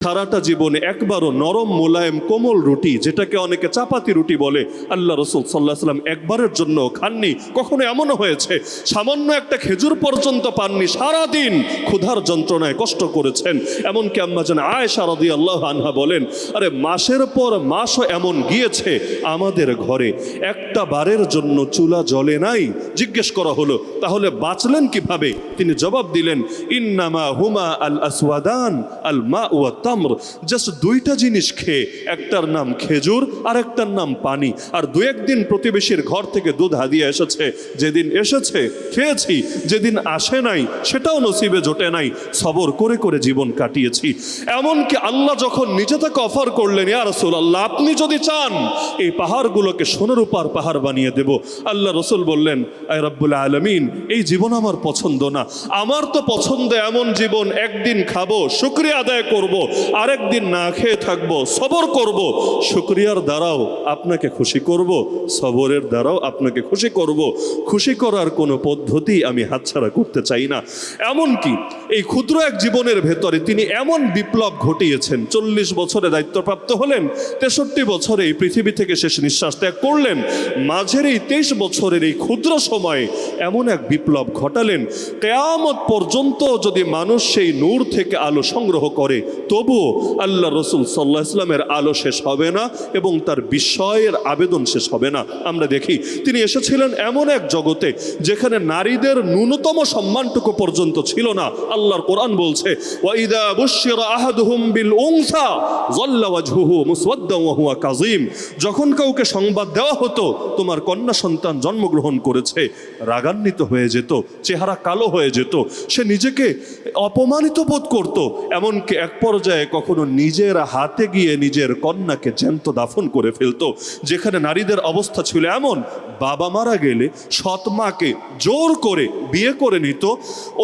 সারাটা জীবনে একবারও নরম মোলায়েম কোমল রুটি, যেটাকে অনেকে চাপাতি রুটি বলে, আল্লাহ রসুল সাল্লাহ সাল্লাম একবারের জন্য খাননি। কখনো এমনও হয়েছে সামান্য একটা খেজুর পর্যন্ত পাননি, সারাদিন ক্ষুধার যন্ত্রণায় কষ্ট করেছেন। এমনকি আম্মা জান আয়েশা রাদিয়াল্লাহু আনহা বলেন, আরে মাসের পর মাসও এমন গিয়েছে আমাদের ঘরে একটা বারের জন্য চুলা জ্বলে নাই। জিজ্ঞেস করা হলো, তাহলে বাঁচলেন কিভাবে? তিনি জবাব দিলেন, ইন্নামা হুমা আল আসওয়াদান আল মা ওয়া তামর। জাস্ট দুইটা জিনিস খেয়ে, একটার নাম খেজুর আর একটার নাম পানি। আর দু একদিন প্রতিবেশীর ঘর থেকে দুধ হাদিয়া এসেছে, যেদিন এসেছে খেয়েছি, যেদিন আসে নাই সেটাও নসিবে জোটে নাই, সবর করে করে জীবন কাটিয়েছি। এমনকি আল্লাহ যখন নিজে তাকে অফার করলেন, ইয়া রাসূলুল্লাহ আপনি যদি চান এই পাহাড়গুলোকে সোনার রূপার পাহাড় বানিয়ে দেব, আল্লাহ রসুল বললেন, আয় রব্বুল আলামিন, এই জীবন আমার পছন্দ না। আমার তো পছন্দ এমন জীবন, একদিন খাবো শুকরিয়া আদায় করব, আরেকদিন না খেয়ে থাকবো, সবর করব। শুকরিয়ার দ্বারাও আপনাকে খুশি করব, সবরের দ্বারাও আপনাকে খুশি করব। খুশি করার কোনো পদ্ধতি আমি হাতছাড়া করতে চাই না। এমনকি এই ক্ষুদ্র এক জীবনের ভেতরে তিনি এমন বিপ্লব ঘটিয়েছেন। 40 বছরে দায়িত্বপ্রাপ্ত হলেন, 63 বছরে এই পৃথিবী থেকে শেষ নিঃশ্বাস ত্যাগ করলেন। মাঝের এই 23 বছরের এই ক্ষুদ্র সময়ে এমন এক বিপ্লব ঘটালেন, কিয়ামত পর্যন্ত যদি মানুষ সেই নূর থেকে আলো সংগ্রহ করে, তবুও আল্লাহ রসুল সাল্লাল্লাহু আলাইহি ওয়াসাল্লামের আলো শেষ হবে না এবং তার বিস্ময়ের আবেদন শেষ হবে না। আমরা দেখি তিনি এসেছিলেন এমন এক জগতে যেখানে নারীদের ন্যূনতম সম্মানটুকু পর্যন্ত ছিল না। আল্লাহর কোরআন বলছে, ওয়াইদা বুশিরা আহাদুহুম বিল উনসা যাল্লা ওয়াজহুহু মুসওয়াদ্দান ওয়া হুয়া কাযীম। যখন কাউকে সংবাদ দেওয়া হতো তোমার কন্যা সন্তান জন্মগ্রহণ করেছে, রাগান্বিত হয়ে যেত, চেহারা কালো হয়ে যেত, সে নিজেকে অপমানিত বোধ করত। এমনকি এক পর্যায়ে কখনো নিজের হাতে গিয়ে নিজের কন্যাকে জ্যান্ত দাফন করে ফেলতো। যেখানে নারীদের অবস্থা ছিল এমন, বাবা মারা গেলে সৎ মাকে জোর করে বিয়ে করে নিত,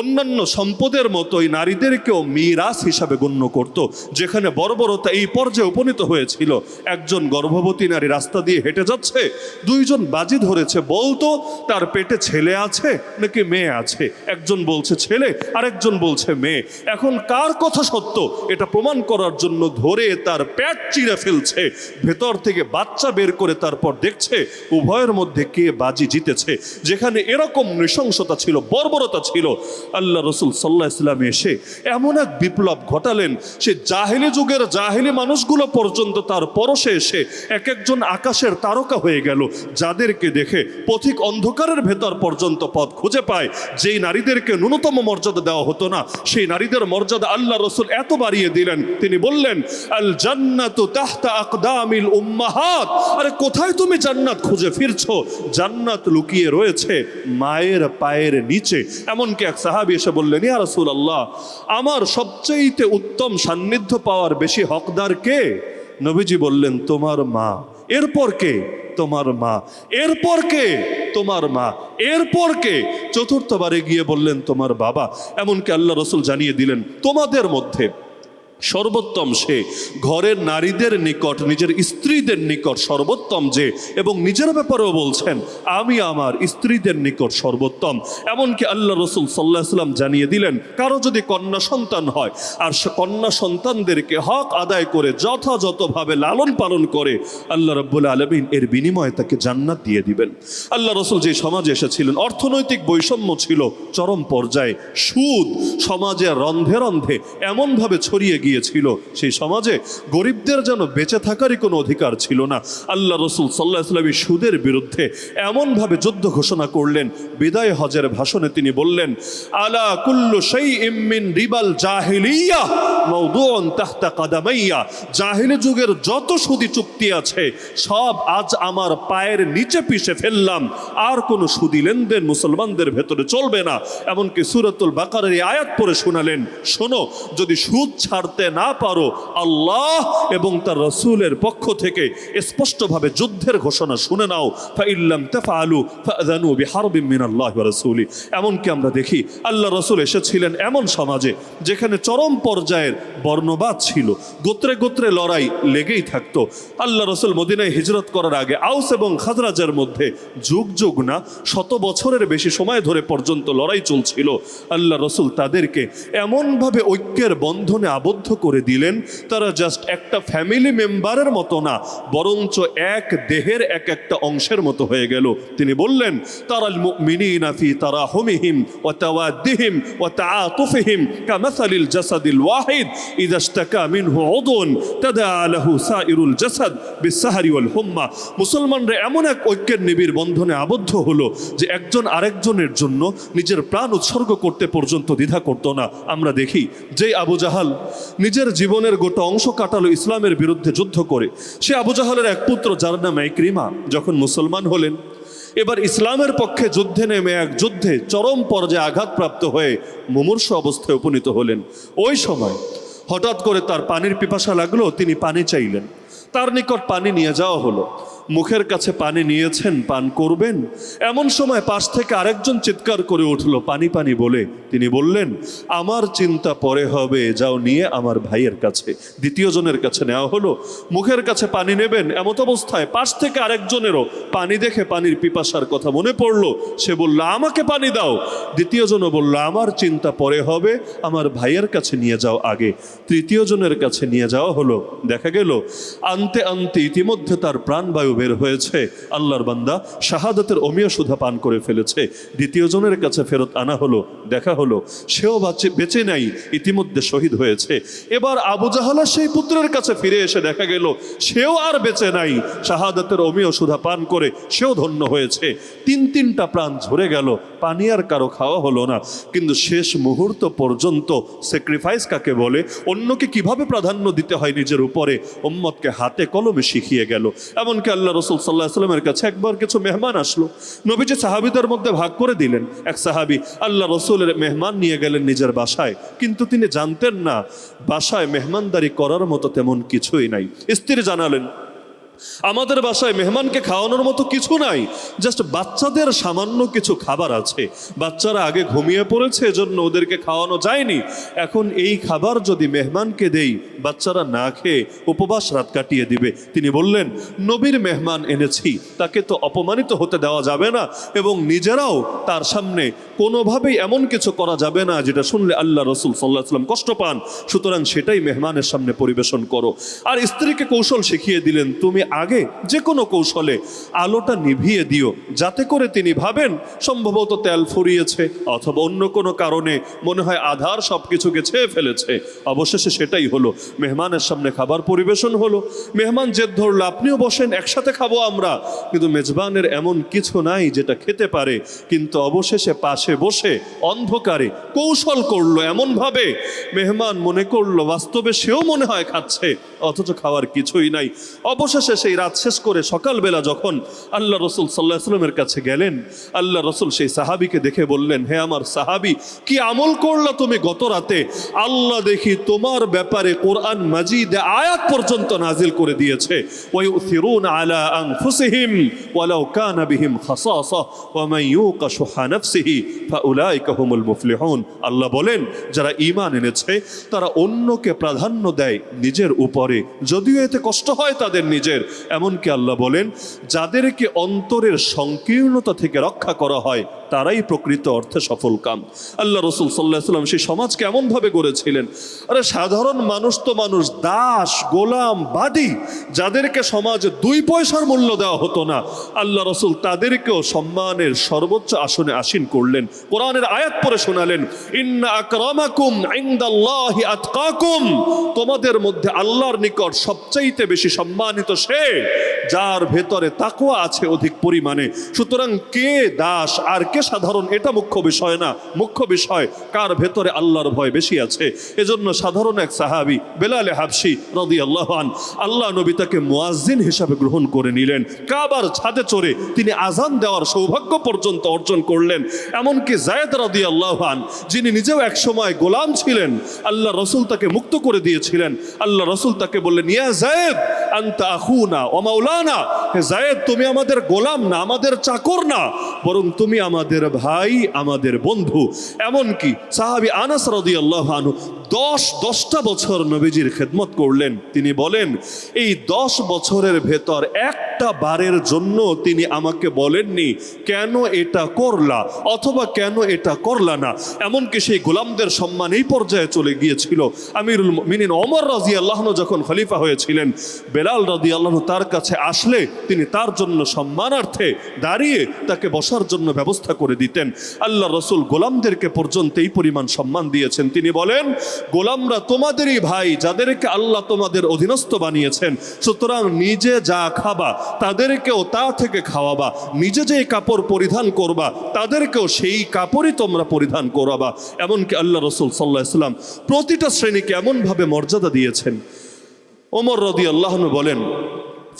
অন্যান্য সম্পদের মতোই নারীদেরকেও মিরাস হিসাবে গণ্য করত। যেখানে বর্বরতা এই পর্যায়ে উপনীত হয়েছিল, একজন গর্ভবতী নারী রাস্তা দিয়ে হেঁটে যাচ্ছে, দুইজন বাজি ধরেছে, বলতো তার পেটে ছেলে আছে নাকি মেয়ে আছে। একজন বলছে ছেলে, আরেকজন বলছে মেয়ে। এখন কার কথা সত্য এটা প্রমাণ করার জন্য ধরে তার পেট চিরে ফেলছে, ভেতর থেকে বাচ্চা বের করে তারপর দেখছে উভয়ের মধ্যে কে বাজি জিতেছে। যেখানে এরকম নৃশংসতা ছিল, বর্বরতা ছিল, আল্লাহ রসুল সাল্লাল্লাহু আলাইহি ওয়াসাল্লাম এসে এমন এক বিপ্লব ঘটালেন, সে জাহেলি যুগের জাহেলি মানুষগুলো পর্যন্ত তার পরশে এসে এক একজন আকাশের তারকা হয়ে গেল, যাদেরকে দেখে পথিক অন্ধকারের ভেতর পর্যন্ত পথ খুঁজে পায়। যেই নারীদেরকে ন্যূনতম মর্যাদা দেওয়া হতো না, সেই নারীদের মর্যাদা আল্লাহ রসুল এত বাড়িয়ে দিলেন। তিনি বললেন, আল জান্নাতু তাহতা আকদামিল উম্মাহাত। আরে কোথায় তুমি জান্নাত খুঁজে ফিরছো? জান্নাত লুকিয়ে রয়েছে মায়ের পায়ের নিচে। এমনকি এক সাহাবী এসে বললেন, ইয়া রাসূলুল্লাহ, আমার সবচেয়ে উত্তম সান্নিধ্য পাওয়ার বেশি হকদার কে? নবীজি বললেন, তোমার মা। এরপর কে? তোমার মা। এরপর কে? তোমার মা। এরপর কে? চতুর্থবারে গিয়ে বললেন, তোমার বাবা। এমনকি আল্লাহ রসুল জানিয়ে দিলেন, তোমাদের মধ্যে সর্বোত্তম সে, ঘরের নারীদের নিকট নিজের স্ত্রীদের নিকট সর্বোত্তম যে, এবং নিজের ব্যাপারেও বলছেন, আমি আমার স্ত্রীদের নিকট সর্বোত্তম। এমনকি আল্লাহ রসুল সাল্লাল্লাহু আলাইহি ওয়াসাল্লাম জানিয়ে দিলেন, কারো যদি কন্যা সন্তান হয় আর সে কন্যা সন্তানদেরকে হক আদায় করে যথাযথভাবে লালন পালন করে, আল্লাহ রাব্বুল আলামিন এর বিনিময়ে তাকে জান্নাত দিয়ে দিবেন। আল্লাহ রসুল যে সমাজে এসেছিলেন, অর্থনৈতিক বৈষম্য ছিল চরম পর্যায়ে, সুদ সমাজে রন্ধে রন্ধে এমনভাবে ছড়িয়ে গিয়েছিল, সেই সমাজে গরিবদের যেন বেঁচে থাকারই কোনো অধিকার ছিল না। আল্লাহ রসুল সাল্লাল্লাহু আলাইহি ওয়াসাল্লাম সুদের বিরুদ্ধে এমনভাবে যুদ্ধ ঘোষণা করলেন, বিদায় হজের ভাষণে তিনি বললেন, আলা কুল্লু শাইইম মিন রিবাল জাহিলিয়াহ মাওদুউন তাহতা কাদামাইয়া। জাহিলি যুগের যত সুদি চুক্তি আছে সব আজ আমার পায়ের নিচে পিষে ফেললাম, আর কোনো সুদি লেনদেন মুসলমানদের ভেতরে চলবে না। এমনকি সূরাতুল বাকারার এই আয়াত পড়ে শোনালেন, শোনো, যদি সুদ ছাড়তে না পারো, আল্লাহ এবং তার রাসূলের পক্ষ থেকে স্পষ্টভাবে যুদ্ধের ঘোষণা শুনে নাও। ফাইল্লাম তাফআলু ফাআযানু বিহারবিন মিনাল্লাহি ওয়া রাসূলি। এমনকি আমরা দেখি আল্লাহ রাসূল এসেছিলেন এমন সমাজে যেখানে চরম পর্যায়ের বর্ণবাদ ছিল, গোত্রে গোত্রে লড়াই লেগেই থাকতো। আল্লাহ রাসূল মদিনায় হিজরত করার আগে আউস এবং খাজরাজের মধ্যে যুগ যুগ না 100 বছরের বেশি সময় ধরে পর্যন্ত লড়াই চলছিল। আল্লাহ রাসূল তাদেরকে এমনভাবে ঐক্যের বন্ধনে আবদ্ধ আবদ্ধ করে দিলেন। তারা জাস্ট একটা ফ্যামিলি মেম্বারের মতো না, বরঞ্চ এক দেহের এক একটা অংশের মতো হয়ে গেল। তিনি বললেন, তারাল মুমিনিনা ফি তারাহুমিহিম ওয়া তাওয়াদ্দিহিম ওয়া তাআতুফিহিম কামাসালিল জাসাদিল ওয়াহিদ ইযা ইশতাকা মিনহু উদুন তাদাআ লাহু সাইরুল জাসাদ বিসসাহরি ওয়াল হুম্মা। মুসলমানরা এমন এক ঐক্যের নিবিড় বন্ধনে আবদ্ধ হলো যে একজন আরেকজনের জন্য নিজের প্রাণ উৎসর্গ করতে পর্যন্ত দ্বিধা করতো না। আমরা দেখি যে আবু জাহাল নিজের জীবনের গোটা অংশ কাটালো ইসলামের বিরুদ্ধে যুদ্ধ করে, সে আবু জাহালের এক পুত্র যার নাম ইকরিমা যখন মুসলমান হলেন, এবার ইসলামের পক্ষে যুদ্ধে নেমে এক যুদ্ধে চরম পর্যায়ে আঘাতপ্রাপ্ত হয়ে মুমূর্ষু অবস্থায় উপনীত হলেন। ওই সময় হঠাৎ করে তার পানির পিপাসা লাগলো, তিনি পানি চাইলেন। তার নিকট পানি নিয়ে যাওয়া হলো, মুখের কাছে পানি নিয়েছেন, পান করবেন, এমন সময় পাশ থেকে আরেকজন চিৎকার করে উঠলো পানি পানি বলে। তিনি বললেন, আমার চিন্তা পরে হবে, যাও নিয়ে আমার ভাইয়ের কাছে। দ্বিতীয় জনের কাছে নেওয়া হলো, মুখের কাছে পানি নেবেন, এমত অবস্থায় পাশ থেকে আরেকজনেরও পানি দেখে পানির পিপাসার কথা মনে পড়লো, সে বলল, আমাকে পানি দাও। দ্বিতীয় জনও বলল, আমার চিন্তা পরে হবে, আমার ভাইয়ের কাছে নিয়ে যাও আগে। তৃতীয় জনের কাছে নিয়ে যাওয়া হলো, দেখা গেল আনতে আনতে ইতিমধ্যে তার প্রাণবায়ু বের হয়েছে, আল্লাহর বান্দা শাহাদাতের অমিয় সুধা পান করে ফেলেছে। দ্বিতীয় জনের কাছে ফেরত আনা হলো, দেখা হলো সেও বেঁচে নাই, ইতিমধ্যে শহীদ হয়েছে। এবার আবু জাহালের সেই পুত্রের কাছে ফিরে এসে দেখা গেল সেও আর বেঁচে নাই, শাহাদাতের অমিয় সুধা পান করে সেও ধন্য হয়েছে। তিনটা প্রাণ ঝরে গেল, পানি আর কারো খাওয়া হলো না। কিন্তু শেষ মুহূর্ত পর্যন্ত স্যাক্রিফাইস কাকে বলে, অন্যকে কিভাবে প্রাধান্য দিতে হয় নিজের উপরে, উম্মতকে হাতে কলমে শিখিয়ে গেল। এমনকি আল্লাহ রসুল সাল্লাল্লাহু আলাইহি ওয়াসাল্লামের কাছে একবার কিছু মেহমান আসলো, নবীজি সাহাবীদের মধ্যে ভাগ করে দিলেন। এক সাহাবী আল্লাহ রসুলের মেহমান নিয়ে গেলেন নিজের বাসায়, কিন্তু তিনি জানতেন না বাসায় মেহমানদারি করার মতো তেমন কিছুই নাই। স্ত্রী জানালেন, আমাদের বাসায় মেহমানকে খাওয়ানোর মতো কিছু নাই, জাস্ট বাচ্চাদের সামান্য কিছু খাবার আছে, বাচ্চারা আগে ঘুমিয়ে পড়েছে, এজন্য ওদেরকে খাওয়ানো যায়নি। এখন এই খাবার যদি মেহমানকে দেই, বাচ্চারা না খেয়ে উপবাস রাত কাটিয়ে দিবে। তিনি বললেন, নবীর মেহমান এনেছি, তাকে তো অপমানিত হতে দেওয়া যাবে না, এবং নিজেরাও তার সামনে কোনোভাবেই এমন কিছু করা যাবে না যেটা শুনলে আল্লাহ রসুল সাল্লাল্লাহু আলাইহি ওয়াসাল্লাম কষ্ট পান, সুতরাং সেটাই মেহমানের সামনে পরিবেশন করো। আর স্ত্রীকে কৌশল শিখিয়ে দিলেন, তুমি আগে যে কোনো কৌশলে আলোটা নিভিয়ে দিও, যাতে করে তিনি ভাবেন সম্ভবত তেল ফুরিয়েছে অথবা অন্য কোনো কারণে মনে হয় আধার সবকিছুকে ছেয়ে ফেলেছে। অবশেষে সেটাই হলো, মেহমানের সামনে খাবার পরিবেশন হলো। মেহমান জেদ ধরল, আপনিও বসেন, একসাথে খাবো আমরা। কিন্তু মেজবানের এমন কিছু নাই যেটা খেতে পারে, কিন্তু অবশেষে পাশে বসে অন্ধকারে কৌশল করলো এমনভাবে, মেহমান মনে করলো বাস্তবে সেও মনে হয় খাচ্ছে, অথচ খাওয়ার কিছুই নাই। অবশেষে সেই রাত শেষ করে সকালবেলা যখন আল্লাহ রসুল সাল্লাল্লাহু আলাইহি ওয়াসাল্লামের কাছে গেলেন, আল্লাহ রসুল সেই সাহাবীকে দেখে বললেন, হে আমার সাহাবী, কি আমল করলা তুমি গত রাতে? আল্লাহ দেখি তোমার ব্যাপারে কোরআন মাজিদে আয়াত পর্যন্ত নাজিল করে দিয়েছে, ওয়ায়ুথিরুনা আলা আনফুসিহিম ওয়ালাউ কানা বিহিম খাসাসা ওয়া মান ইউকা শুহা নাফসিহি ফাউলাইকা হুমুল মুফলিহুন। আল্লাহ বলেন, যারা ঈমান এনেছে তারা অন্যকে প্রাধান্য দেয় নিজের উপরে, যদিও এতে কষ্ট হয় তাদের নিজের। এমনকি আল্লাহ বলেন, যাদেরকে অন্তরের সংকীর্ণতা থেকে রক্ষা করা হয় তারাই প্রকৃত অর্থে সফল কাম। আল্লাহ রসুল সাল্লাল্লাহু আলাইহি ওয়াসাল্লাম সেই সমাজকে এমনভাবে গড়েছিলেন, আরে সাধারণ মানুষ তো মানুষ, দাস গোলাম বাদী, যাদেরকে সমাজে 2 পয়সার মূল্য দেওয়া হতো না, আল্লাহ রসুল তাদেরকেও সম্মানের সর্বোচ্চ আসনে আসীন করলেন। কোরআনের আয়াত পড়ে শোনালেন, ইন্না আকরামাকুম ইনদাল্লাহি আতকাকুম, তোমাদের মধ্যে আল্লাহর নিকট সবচাইতে বেশি সম্মানিত সে যার ভেতরে তাকওয়া আছে অধিক পরিমাণে। সুতরাং কে দাস আর কে সাধারণ এটা মুখ্য বিষয় না, মুখ্য বিষয় কার ভেতরে আল্লাহর ভয় বেশি আছে। এজন্য সাধারণ এক সাহাবী বেলাল হাবশী রাদিয়াল্লাহু আনহু, আল্লাহ নবী তাকে মুয়াজ্জিন হিসাবে গ্রহণ করে নিলেন। কাবার ছাদে চড়ে তিনি আজান দেওয়ার সৌভাগ্য পর্যন্ত অর্জন করলেন। এমনকি যায়েদ রাদিয়াল্লাহু আনহু, যিনি নিজেও এক সময় গোলাম ছিলেন, আল্লাহ রসুল তাকে মুক্ত করে দিয়েছিলেন। আল্লাহ রসুল তাকে বললেন, ইয়া যায়েদ আনতা আখুনা ওয়া মাওলানা, হে যায়েদ তুমি আমাদের গোলাম না, আমাদের চাকর না, বরং তুমি আমাদের ভাই, আমাদের বন্ধু। এমনকি সাহাবী আনাস রাদিয়াল্লাহু আনহু 10টা বছর নবীজির খেদমত করলেন। তিনি বলেন এই 10 বছরের ভেতর একটা বারের জন্য তিনি আমাকে বলেননি কেন এটা করলা অথবা কেন এটা করলা না। এমনকি সেই গোলামদের সম্মান এই পর্যায়ে চলে গিয়েছিল, আমিরুল মুমিনিন ওমর রাদিয়াল্লাহু আনহু যখন খলিফা হয়েছিলেন, বেলাল রাদিয়াল্লাহু আনহু তার কাছে আসলে তিনি তার জন্য সম্মানার্থে দাঁড়িয়ে তাকে বসার জন্য ব্যবস্থা করে দিতেন। আল্লাহ রসুল গোলামদেরকে পর্যন্ত এই পরিমাণ সম্মান দিয়েছেন। তিনি বলেন গোলামরা তোমাদেরই ভাই, যাদেরকে আল্লাহ তোমাদের অধীনস্থ বানিয়েছেন, সুতরাং নিজে যা খাবা তাদেরকেও তা থেকে খাওয়াবা, নিজে যে কাপড় পরিধান করবা তাদেরকেও সেই কাপড়ই তোমরা পরিধান করাবা। এমনকি আল্লাহ রসুল সাল্লাল্লাহু আলাইহি ওয়াসাল্লাম প্রতিটা শ্রেণীকে এমনভাবে মর্যাদা দিয়েছেন। ওমর রাদিয়াল্লাহু আনহু বলেন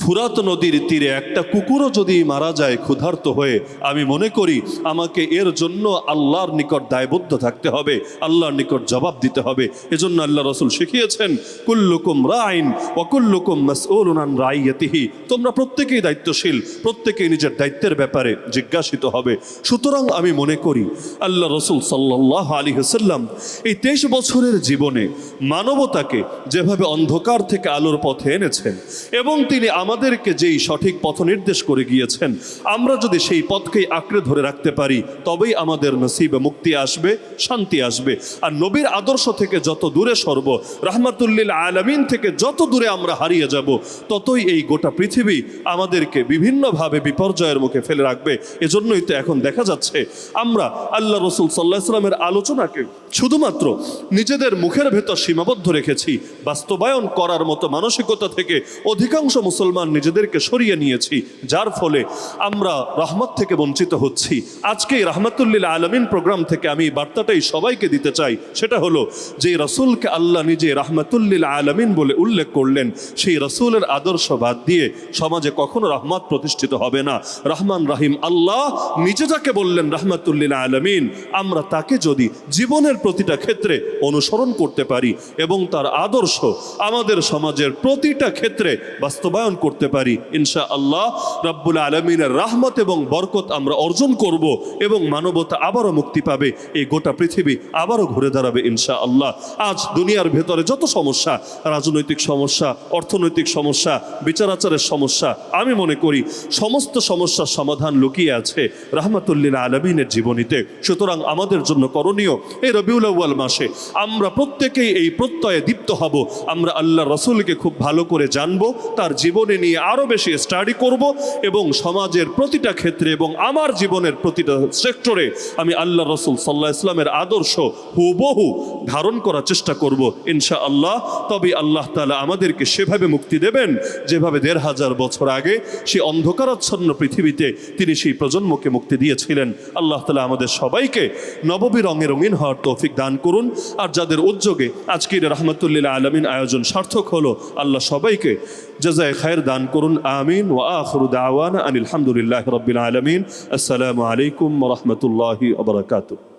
ফুরাত নদীর তীরে একটা কুকুরও যদি মারা যায় ক্ষুধার্ত হয়ে, আমি মনে করি আমাকে এর জন্য আল্লাহর নিকট দায়বদ্ধ থাকতে হবে, আল্লাহর নিকট জবাব দিতে হবে। এজন্য আল্লাহ রসুল শিখিয়েছেন কুল্লুকুম রাইন ওয়া কুল্লুকুম মাসউলুন আন রাইয়াতিহি, তোমরা প্রত্যেকেই দায়িত্বশীল, প্রত্যেকেই নিজের দায়িত্বের ব্যাপারে জিজ্ঞাসিত হবে। সুতরাং আমি মনে করি আল্লাহ রসুল সাল্লাল্লাহু আলাইহি ওয়াসাল্লাম এই 23 বছরের জীবনে মানবতাকে যেভাবে অন্ধকার থেকে আলোর পথে এনেছেন এবং তিনি আমাদেরকে যেই সঠিক পথ নির্দেশ করে গিয়েছেন, আমরা যদি সেই পথকেই আঁকড়ে ধরে রাখতে পারি তবেই আমাদের নসিবে মুক্তি আসবে, শান্তি আসবে। আর নবীর আদর্শ থেকে যত দূরে সরব, রাহমাতুল্লিল আলামিন থেকে যত দূরে আমরা হারিয়ে যাব, ততই এই গোটা পৃথিবী আমাদেরকে বিভিন্নভাবে বিপর্যয়ের মুখে ফেলে রাখবে। এজন্যই তো এখন দেখা যাচ্ছে আমরা আল্লাহ রসুল সাল্লাল্লাহু আলাইহি ওয়াসাল্লামের আলোচনাকে শুধুমাত্র নিজেদের মুখের ভেতর সীমাবদ্ধ রেখেছি, বাস্তবায়ন করার মতো মানসিকতা থেকে অধিকাংশ মুসলমান নিজেদেরকে সরিয়ে নিয়েছি, যার ফলে আমরা রহমত থেকে বঞ্চিত হচ্ছি। আজকে রাহমাতুল্লিল আলামিন প্রোগ্রাম থেকে আমি বার্তাটাই সবাইকে দিতে চাই, সেটা হলো যে রাসূলকে আল্লাহ নিজে রাহমাতুল্লিল আলামিন বলে উল্লেখ করলেন, সেই রাসূলের আদর্শ বাদ দিয়ে সমাজে কখনো রহমত প্রতিষ্ঠিত হবে না। রহমান রাহিম আল্লাহ নিজে যাকে বললেন রাহমাতুল্লিল আলামিন, আমরা তাকে যদি জীবনের প্রতিটা ক্ষেত্রে অনুসরণ করতে পারি এবং তার আদর্শ আমাদের সমাজের প্রতিটা ক্ষেত্রে বাস্তবায়ন করতে পারি, ইনশাআল্লাহ রব্বুল আলামিনের রহমত এবং বরকত আমরা অর্জন করব এবং মানবতা আবারও মুক্তি পাবে, এই গোটা পৃথিবী আবারও ঘুরে দাঁড়াবে ইনশাআল্লাহ। আজ দুনিয়ার ভেতরে যত সমস্যা, রাজনৈতিক সমস্যা, অর্থনৈতিক সমস্যা, বিচার আচারের সমস্যা, আমি মনে করি সমস্ত সমস্যার সমাধান লুকিয়ে আছে রাহমাতুল্লিল আলামিনের জীবনীতে। সুতরাং আমাদের জন্য করণীয় এই রবিউল আউয়াল মাসে আমরা প্রত্যেকেই এই প্রত্যয়ে দীপ্ত হব, আমরা আল্লাহ রাসূলকে খুব ভালো করে জানবো, তার জীবনে নিয়ে আরো বেশি স্টাডি করব এবং সমাজের প্রতিটা ক্ষেত্রে এবং আমার জীবনের প্রতিটা সেক্টরে আমি আল্লাহ রসুল সাল্লাল্লাহু আলাইহি ওয়াসাল্লামের আদর্শ হুবহু ধারণ করার চেষ্টা করব ইনশাআল্লাহ। তবে আল্লাহ তাআলা আমাদেরকে সেভাবে মুক্তি দেবেন যেভাবে 1500 বছর আগে সেই অন্ধকারাচ্ছন্ন পৃথিবীতে তিনি সেই প্রজন্মকে মুক্তি দিয়েছিলেন। আল্লাহ তাআলা আমাদের সবাইকে নববী রঙে রঙিন হওয়ার তৌফিক দান করুন। আর যাদের উদ্যোগে আজকের রাহমাতুল্লিল আলামিন আয়োজন সার্থক হলো, আল্লাহ সবাইকে জাযায়ে খায়ের দান করুন, আমিন। ওয়া আখিরু দাওয়ানা আনিল হামদুলিল্লাহি রাব্বিল আলামিন। আসসালামু আলাইকুম ওয়া রাহমাতুল্লাহি ওয়া বারাকাতুহু।